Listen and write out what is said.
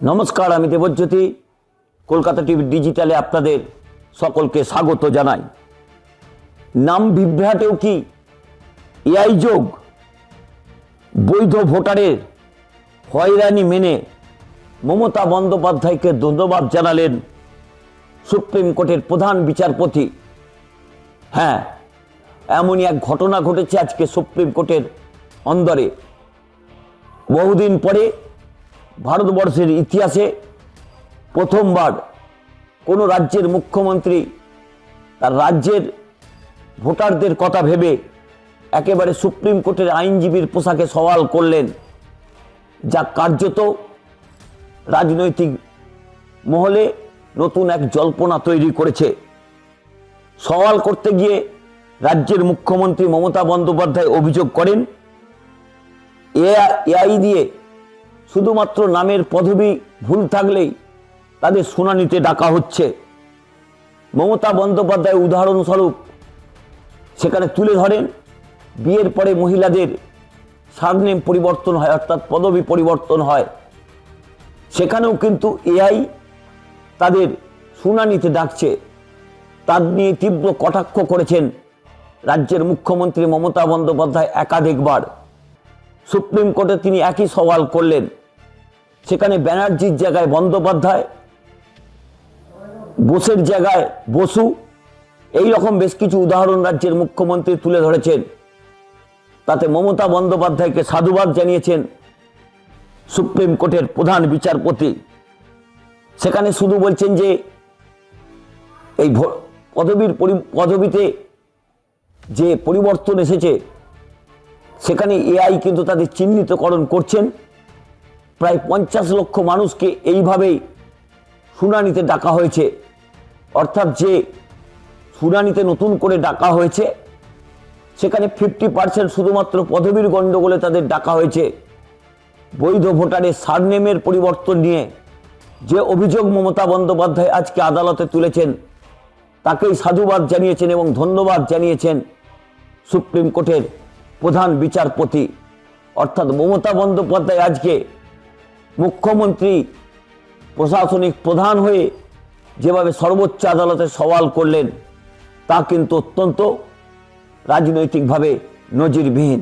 नमस्कार आमी देवज्योति कलकाता टीवी डिजिटले आपनादेर सकलके स्वागत जानाई। नाम बिभ्राटेও कि एआई जोग बैध भोटारेर हयरानी मेने ममता बंदोपाध्यायके धन्यवाद जानालेन सुप्रीम कोर्टेर प्रधान विचारपति। हाँ, एमनই एक घटना घटेছে आज के सुप्रीम कोर्टेर अंदरे। बहुदिन परे भारतवर्षेर इतिहासे प्रथमबार कोनो राज्येर मुख्यमंत्री तार राज्येर भोटारदेर कथा भेबे एकेबारे सुप्रीम कोर्टेर आईनजीबीर पोशाके सवाल करलेन, जा कार्यत राजनैतिक महले नतून एक जल्पना तैरी करेছে। सवाल करते गिये राज्येर मुख्यमंत्री ममता बंदोपाध्याय अभियोग करें एआई दिए शुधुमात्र नामेर पदवी भूल थाकलेई तादेर शुनानिते डाका होच्छे। ममता बंदोपाध्याय उदाहरणस्वरूप सेखाने तुले धरेन बियेर परे महिलादेर सारनेम परिवर्तन हय अर्थात पदवी परिवर्तन हय, सेखानेও किन्तु एआई तादेर शुनानिते डाकছে। तार निये तीव्र कटाक्ष करेছেন राज्येर मुख्यमंत्री ममता बंदोपाध्याय एकाधिकबार। सुप्रीम कोर्टे तिनि एकই सवाल करलेन, सेखाने ব্যানার্জির জায়গায় বন্দ্যোপাধ্যায়, বোসের জায়গায় বসু, এই রকম বেশ কিছু উদাহরণ রাজ্যের মুখ্যমন্ত্রী তুলে ধরেছেন। তাতে মমতা বন্দ্যোপাধ্যায়কে সাধুবাদ জানিয়েছেন সুপ্রিম কোর্টের প্রধান বিচারপতি। সেখানে শুধু বলছেন যে এই পদবিতে যে পরিবর্তন এসেছে সেখানে এআই কিন্তু তাদের চিহ্নিতকরণ করছেন। প্রায় 50 লক্ষ মানুষকে এইভাবেই শুনানিতে ডাকা হয়েছে, অর্থাৎ যে শুনানিতে নতুন করে ডাকা হয়েছে সেখানে 50% শুধুমাত্র পদবীর গণ্ডগোলে তাদের ডাকা হয়েছে। বৈধ ভোটারের সারনেমের পরিবর্তন নিয়ে যে অভিযোগ মমতা বন্দ্যোপাধ্যায় আজকে আদালতে তুলেছেন তাকেই সাধুবাদ জানিয়েছেন এবং ধন্যবাদ জানিয়েছেন সুপ্রিম কোর্টের প্রধান বিচারপতি। অর্থাৎ মমতা বন্দ্যোপাধ্যায় আজকে মুখ্যমন্ত্রী প্রশাসনিক প্রধান হয়ে যেভাবে সর্বোচ্চ আদালতে সওয়াল করলেন তা কিন্তু অত্যন্ত রাজনৈতিকভাবে নজিরবিহীন।